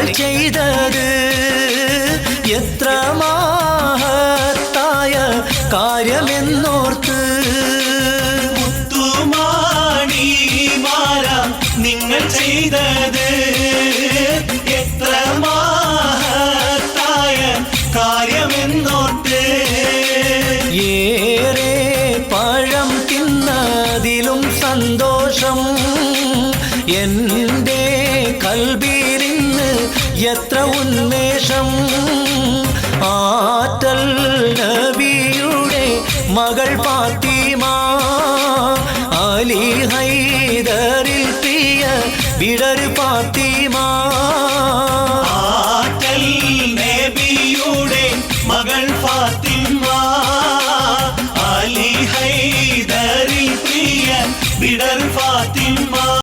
നിങ്ങൾ ചെയ്തത് എത്ര മഹത്തായ കാര്യമെന്നോർത്ത്. മുത്തുമാണിമാര നിങ്ങൾ ചെയ്തത് എത്ര മഹത്തായ കാര്യമെന്നോർത്ത്. ഏറെ പഴം തിന്നതിലും സന്തോഷം എൻ്റെ കൽബിലിന്ന് എത്ര ഉന്മേഷം. ആറ്റൽ നബിയുടെ മകൾ ഫാത്തിമ അലി ഹൈദറിൽ പ്രിയ വിടർ ഫാത്തിമ.